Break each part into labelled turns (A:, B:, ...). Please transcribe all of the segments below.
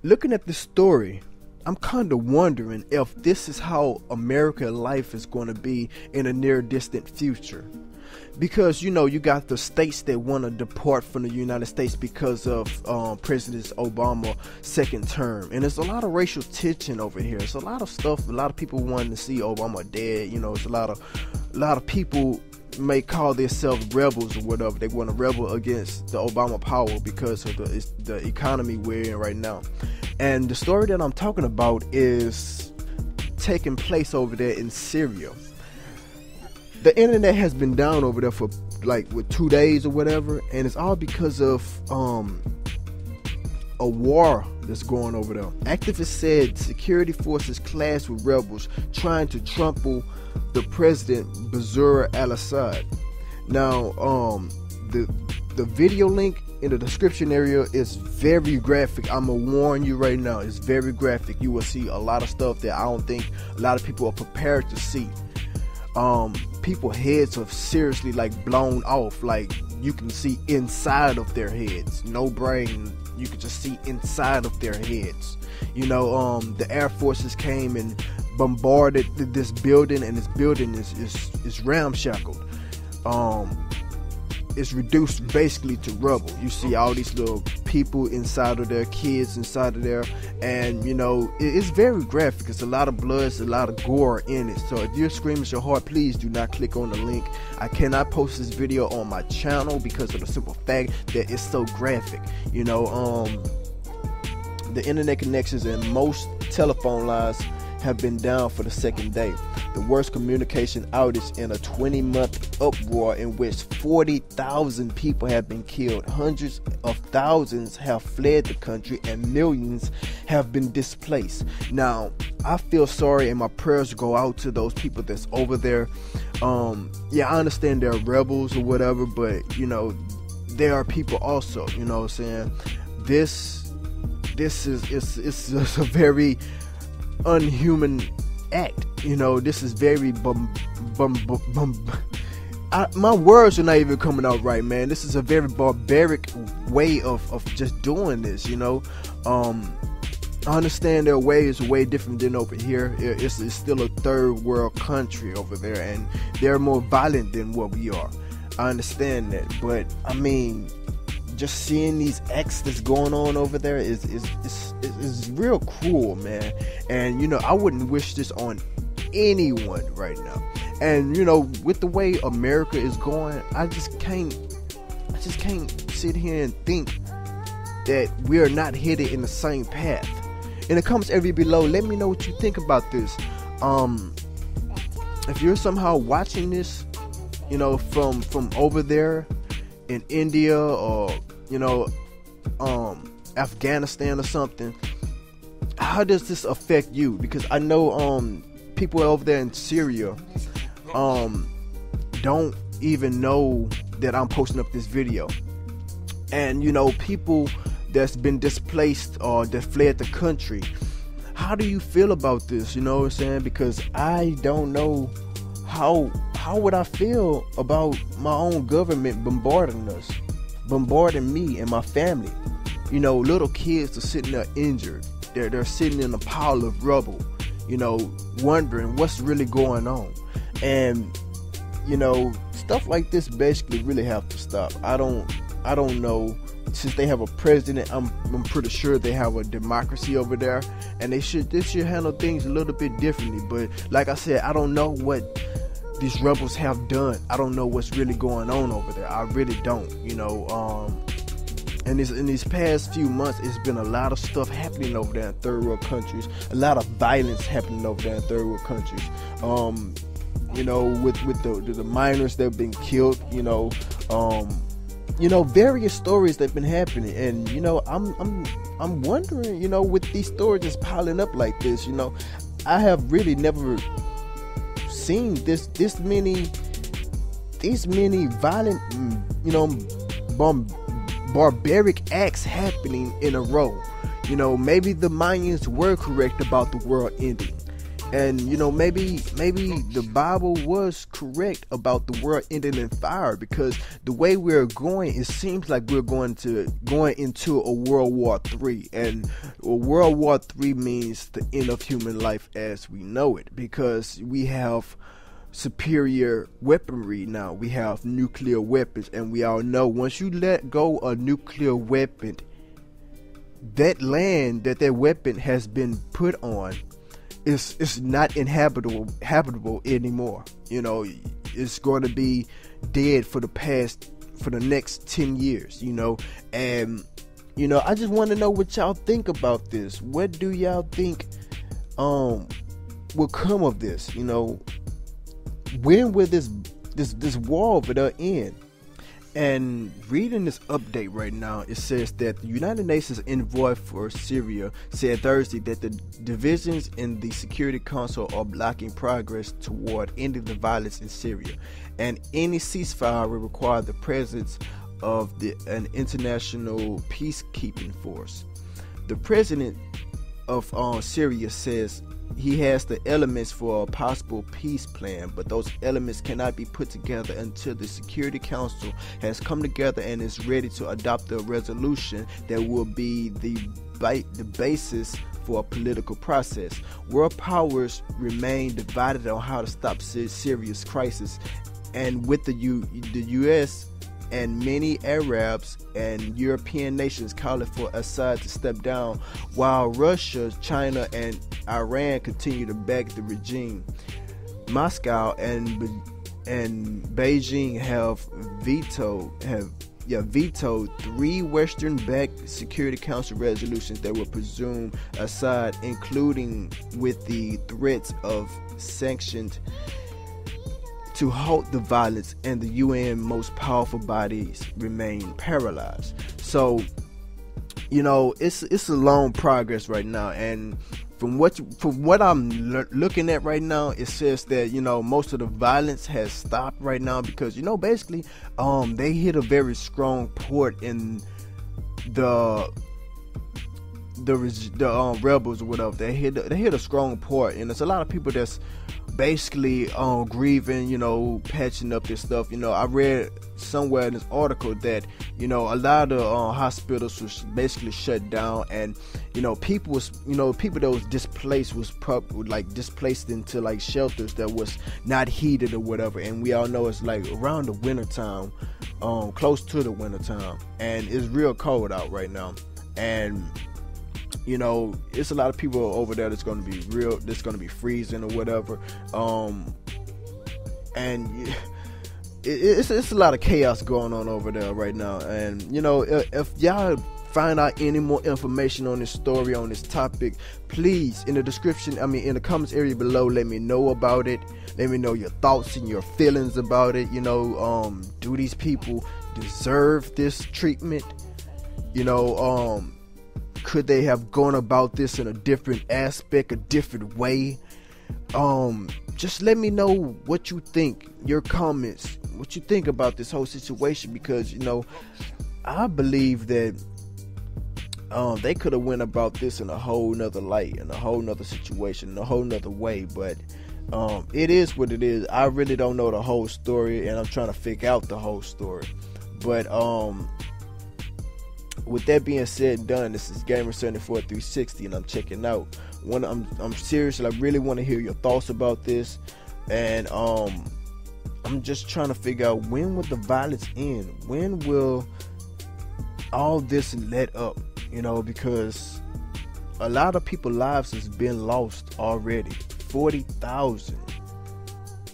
A: looking at this story, I'm kind of wondering if this is how American life is going to be in a near distant future. Because, you got the states that want to depart from the United States because of President Obama's second term. And there's a lot of racial tension over here. It's a lot of stuff. A lot of people wanting to see Obama dead. It's a lot of people may call themselves rebels or whatever. They want to rebel against the Obama power because of the economy we're in right now. And the story that I'm talking about is taking place over there in Syria. The internet has been down over there for 2 days or whatever, and it's all because of a war that's going over there. Activists said security forces clashed with rebels trying to trample the president Bashar Assad. Now, the video link in the description area is very graphic. I'm gonna warn you right now, it's very graphic. You will see a lot of stuff that I don't think a lot of people are prepared to see. People's heads are seriously blown off. You can see inside of their heads, no brain. You can just see inside of their heads. The Air Forces came and bombarded this building, and this building is ramshackled. It's reduced basically to rubble. You see all these little people inside of there, kids inside of there, and it's very graphic. It's a lot of blood, it's a lot of gore in it. So if you're screaming at your heart, please do not click on the link. I cannot post this video on my channel because of the simple fact that it's so graphic. The internet connections and most telephone lines have been down for the second day. The worst communication outage in a 20-month uproar in which 40,000 people have been killed, hundreds of thousands have fled the country, and millions have been displaced. Now, I feel sorry, and my prayers go out to those people that's over there. I understand they're rebels or whatever, but there are people also. You know what I'm saying? This is a very unhuman act. This is very my words are not even coming out right, man. This is a very barbaric way of just doing this. I understand their way is way different than over here. It's still a third world country over there, and they're more violent than what we are. I understand that, but I mean, just seeing these acts that's going on over there is real cruel, man. And I wouldn't wish this on anyone right now. And with the way America is going, I just can't sit here and think that we are not headed in the same path. In the comments area below, let me know what you think about this. If you're somehow watching this, from over there in India or Afghanistan or something, how does this affect you? Because I know people over there in Syria don't even know that I'm posting up this video. And people that's been displaced or that fled the country, how do you feel about this? You know what I'm saying? Because I don't know how would I feel about my own government bombarding us, bombarding me and my family. Little kids are sitting there injured. They're sitting in a pile of rubble, wondering what's really going on. And stuff like this basically really have to stop. I don't know. Since they have a president, I'm pretty sure they have a democracy over there, and they should handle things a little bit differently. But like I said, I don't know what these rebels have done. I don't know what's really going on over there. I really don't. And in these past few months, it's been a lot of stuff happening over there in third world countries. A lot of violence happening over there in third world countries. With the miners that have been killed. Various stories that have been happening, and I'm wondering, with these stories just piling up like this, I have really never seen this many violent, barbaric acts happening in a row. Maybe the Mayans were correct about the world ending. And you know, maybe the Bible was correct about the world ending in fire, because the way we're going, it seems like we're going into a World War III, and World War III means the end of human life as we know it, because we have superior weaponry now. We have nuclear weapons, and we all know once you let go a nuclear weapon, that land that weapon has been put on, it's not habitable anymore. You know, it's going to be dead for the next 10 years, you know. And you know, I just want to know what y'all think about this. What do y'all think will come of this? You know, when will this war over there end? And reading this update right now, it says that the United Nations envoy for Syria said Thursday that the divisions in the Security Council are blocking progress toward ending the violence in Syria, and any ceasefire will require the presence of an international peacekeeping force. The president of Syria says he has the elements for a possible peace plan, but those elements cannot be put together until the Security Council has come together and is ready to adopt a resolution that will be the basis for a political process. World powers remain divided on how to stop Syria's crisis, and with the U.S. and many Arabs and European nations calling for Assad to step down, while Russia, China, and Iran continue to back the regime. Moscow and Beijing have vetoed 3 Western-backed Security Council resolutions that will presume Assad, including with the threats of sanctions to halt the violence, and the UN most powerful bodies remain paralyzed. So, you know, it's a long progress right now, and from what I'm looking at right now, it says that, you know, most of the violence has stopped right now, because, you know, basically they hit a very strong port in the rebels or whatever. They hit a strong port, and there's a lot of people that's basically grieving, you know, patching up this stuff. You know, I read somewhere in this article that, you know, a lot of hospitals was basically shut down, and you know, people that was displaced was displaced into like shelters that was not heated or whatever. And we all know it's like around the winter time, close to the winter time, and it's real cold out right now. And you know, it's a lot of people over there that's going to be freezing or whatever. And it's a lot of chaos going on over there right now. And you know, if y'all find out any more information on this story, on this topic, please, in the description, in the comments area below, let me know about it. Let me know your thoughts and your feelings about it. You know, do these people deserve this treatment? You know, could they have gone about this in a different aspect, a different way? Just let me know what you think, your comments, what you think about this whole situation, because, you know, I believe that they could have went about this in a whole nother light, in a whole nother situation, in a whole nother way. But it is what it is. I really don't know the whole story, and I'm trying to figure out the whole story. But with that being said and done, this is Gamer74360, and I'm checking out. I'm serious. I really want to hear your thoughts about this, and I'm just trying to figure out, when will the violence end? When will all this let up? You know, because a lot of people's lives has been lost already. 40,000.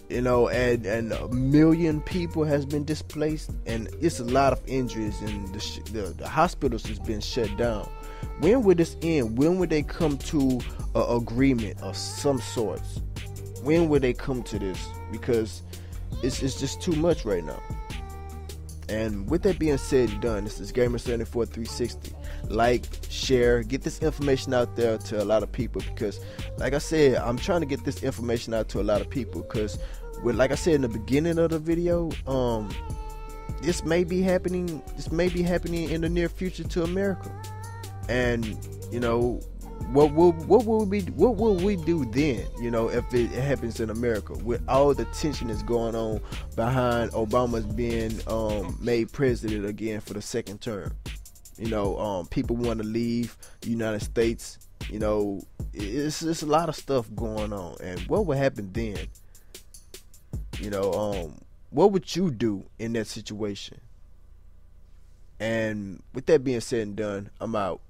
A: You know, and 1 million people has been displaced, and it's a lot of injuries, and the hospitals has been shut down. When will this end? When will they come to an agreement of some sorts? When will they come to this? Because it's just too much right now. And with that being said and done, this is Gamer74360. Like, share, get this information out there to a lot of people, because like I said, I'm trying to get this information out to a lot of people, because like I said in the beginning of the video, this may be happening in the near future to America. And you know, what will we do then? You know, if it happens in America with all the tension that's going on behind Obama's being made president again for the second term. You know, people want to leave the United States. You know, it's a lot of stuff going on, and what would happen then? You know, what would you do in that situation? And with that being said and done, I'm out.